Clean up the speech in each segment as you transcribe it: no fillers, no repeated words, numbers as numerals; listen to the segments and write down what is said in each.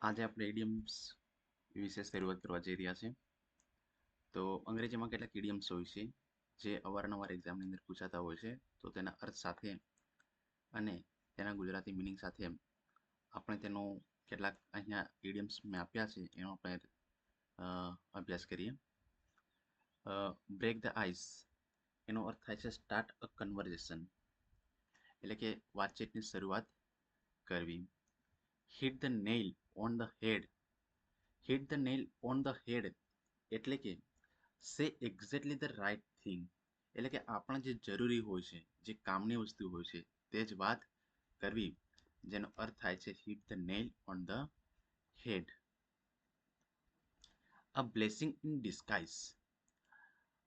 આજે આપણે ઇડિયમ્સ વિશે શરૂઆત કરવા જઈ રહ્યા છીએ. તો અંગ્રેજીમાં કેટલાક ઇડિયમ્સ હોય છે જે અવારનવાર એક્ઝામની અંદર પૂછાતા હોય છે. તો તેના અર્થ સાથે અને તેના ગુજરાતી મિનિંગ સાથે આપણે તેનો કેટલાક અહીંયા ઇડિયમ્સ મેં આપ્યા છે એનો આપણે અભ્યાસ કરીએ. બ્રેક ધ આઈસ એનો અર્થ થાય છે સ્ટાર્ટ અ કન્વર્ઝેશન, એટલે કે વાતચીતની શરૂઆત કરવી. Hit the nail on the head, hit the nail on the head એટલે કે સે એક્ઝેક્ટલી ધ રાઇટ થિંગ, એટલે કે આપણા જે જરૂરી હોય છે, જે કામની વસ્તુ હોય છે તે જ વાત કરવી, જેનો અર્થ થાય છે hit the nail on the head. A blessing in disguise,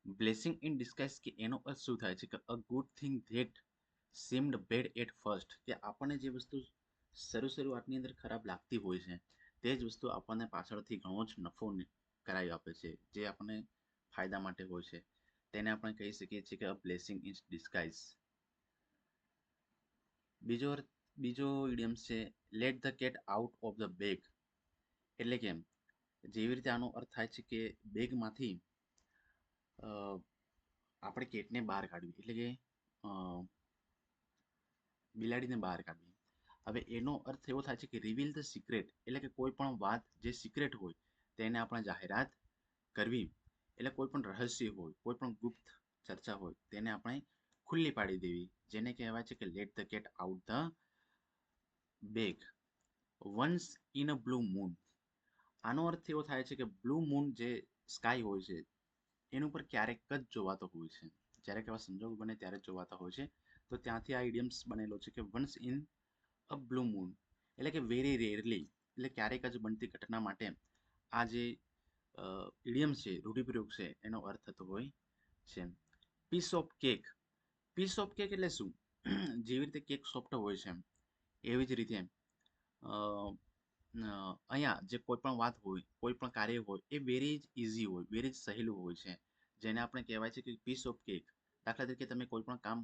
blessing in disguise કે એનો અર્થ શું થાય છે કે a good thing that seemed bad at first, કે આપણને જે વસ્તુ શરૂઆતની અંદર ખરાબ લાગતી હોય છે તે જ વસ્તુ આપણને પાછળથી ઘણો જ નફો કરાવી આપે છે, જે આપણને ફાયદા માટે હોય છે. તેને આપણે કહી શકીએ છીએ કે અ બ્લેસિંગ ઇન ડિસ્ગાઇઝ. બીજો ઇડિયમ્સ છે late the cat out of the bag, એટલે કે જેવી રીતે આનો અર્થ થાય છે કે બેગમાંથી આપણે કેટને બહાર કાઢવી, એટલે કે બિલાડીને બહાર કાઢવી. હવે એનો અર્થ એવો થાય છે કે રિવીલ ધ સિક્રેટ, એટલે કે કોઈ પણ વાત જે સિક્રેટ હોય તેને આપણે જાહેરાત કરવી, એટલે કોઈ પણ રહસ્ય હોય, કોઈ પણ ગુપ્ત ચર્ચા હોય તેને આપણે ખુલ્લી પાડી દેવી, જેને કહેવાય છે કે late the cat out the bag. Once in a blue moon, આનો અર્થ એવો થાય છે કે બ્લુ મૂન જે સ્કાય હોય છે એનું ઉપર ક્યારેક જ જોવાતો હોય છે, જ્યારે કેવા સંજોગ બને ત્યારે જ જોવાતા હોય છે. તો ત્યાંથી આ ઇડિયમ્સ બનેલો છે કે once in a blue moon, એટલે કે વેરી રેરલી, એટલે ક્યારેક જ બનતી ઘટના માટે આ જે ઇડિયમ્સ છે, રૂઢિપ્રયોગ છે, એનો અર્થ થતો હોય છે. Piece of cake, piece of cake એટલે શું? જેવી રીતે કેક સોફ્ટ હોય છે એવી જ રીતે અહીંયા જે કોઈ પણ વાત હોય, કોઈ પણ કાર્ય હોય એ વેરી જ ઇઝી હોય, વેરી જ સહેલું હોય છે, જેને આપણે કહેવાય છે કે પીસ ઓફ કેક. દાખલા તરીકે તમે કોઈ પણ કામ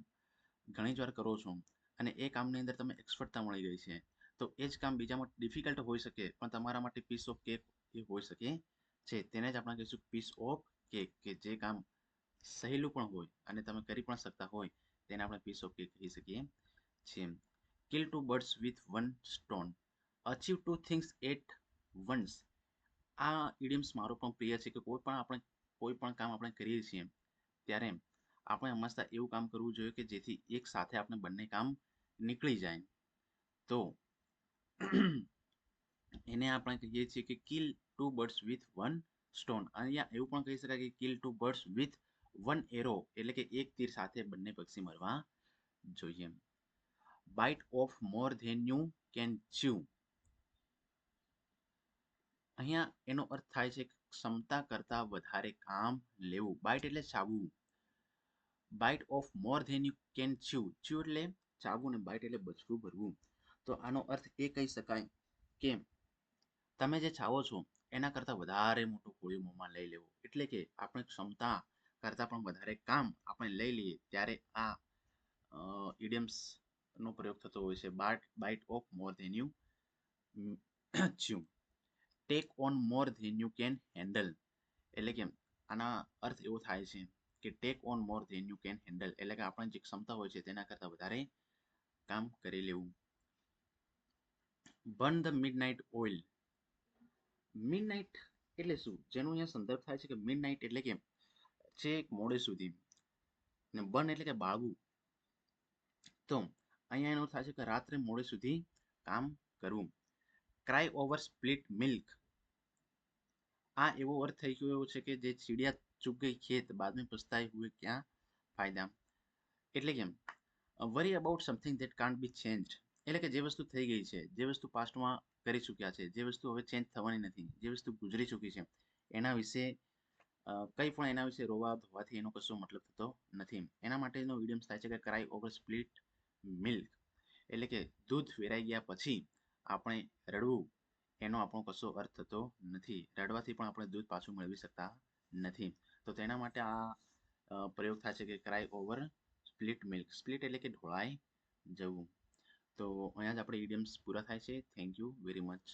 ઘણી જ વાર કરો છો અને એ કામની અંદર તમે એક્સપર્ટતા મળી ગઈ છે, તો એ જ કામ બીજામાં ડિફિકલ્ટ હોઈ શકે પણ તમારા માટે પીસ ઓફ કેક એ હોઈ શકે છે. તેને જ આપણે કહીશું પીસ ઓફ કેક, કે જે કામ સહેલું પણ હોય અને તમે કરી પણ શકતા હોય તેને આપણે પીસ ઓફ કેક કહી શકીએ છીએ. Kill two birds with one stone, achieve two things at once. આ ઇડિયમ્સ મારો પણ પ્રિય છે કે કોઈ પણ કામ આપણે કરીએ છીએ ત્યારે આપણે હંમેશા એવું કામ કરવું જોઈએ કે જેથી એક સાથે આપણે બંને કામ નીકળી જાય. તો એને આપણે કહીએ છીએ કે kill two birds with one stone. અહીંયા એવું પણ કહી શકાય કે kill two birds with one arrow, એટલે કે એક તીર સાથે બંને પક્ષી મરવા જોઈએ. Bite of more than you can chew, અહીંયા એનો અર્થ થાય છે ક્ષમતા કરતા વધારે કામ લેવું. બાઇટ એટલે ચાવવું, bite of more than you can chew, chew એટલે ચાવવું ને બાઇટ એટલે બચકું ભરવું. તો આનો અર્થ એ કહી શકાય કે તમે જે ચાવો છો એના કરતાં વધારે મોટું કોળિયું મોંમાં લઈ લેવું, એટલે કે આપણે ક્ષમતા કરતાં પણ વધારે કામ આપણે લઈ લઈએ ત્યારે આ ઇડિયમ્સનો પ્રયોગ થતો હોય છે. Bite of more than you chew. Take on more than you can handle, એટલે કે આના અર્થ એવો થાય છે કે take on more than you can handle, એટલે કે આપણી જે ક્ષમતા હોય છે તેના કરતાં વધારે કામ કરી લેવું. Burn the midnight oil, midnight એટલે શું? જેનો અહીંયા સંદર્ભ થાય છે કે મિડનાઇટ એટલે કે છેક મોડે સુધી, ને બર્ન એટલે કે બાળવું. તો અહીંયા એનો થાય છે કે રાત્રે મોડે સુધી કામ કરવું. ક્રાય ઓવર સ્પ્લિટ મિલ્ક, આ એવો અર્થ થઈ ગયો છે કે જે ચીડિયા ચૂક ગઈ ખેત બાદ में પછતાए हुए क्या फायदा, એટલે કે વરી about something that can't B changed, એટલે કે જે વસ્તુ થઈ ગઈ છે, જે વસ્તુ પાસ્ટમાં કરી ચૂક્યા છે, જે વસ્તુ હવે ચેન્જ થવાની નથી, જે વસ્તુ ગુજરી ચૂકી છે એના વિશે કંઈ પણ એના વિશે રોવા ધોવાથી એનો કશો મતલબ થતો નથી. એના માટેનો ઇડિયમ્સ થાય છે કે ક્રાય ઓવર સ્પ્લિટ મિલ્ક, એટલે કે દૂધ વેરાઈ ગયા પછી આપણે રડવું એનો આપણો કશો અર્થ થતો નથી. રડવાથી પણ આપણે દૂધ પાછું મેળવી શકતા નથી. તો તેના માટે આ પ્રયોગ થાય છે કે cry over split milk. Split એટલે કે ઢોળાઈ જવું. તો અહીંયા જ આપણે ઇડિયમ્સ પૂરા થાય છે. Thank you very much.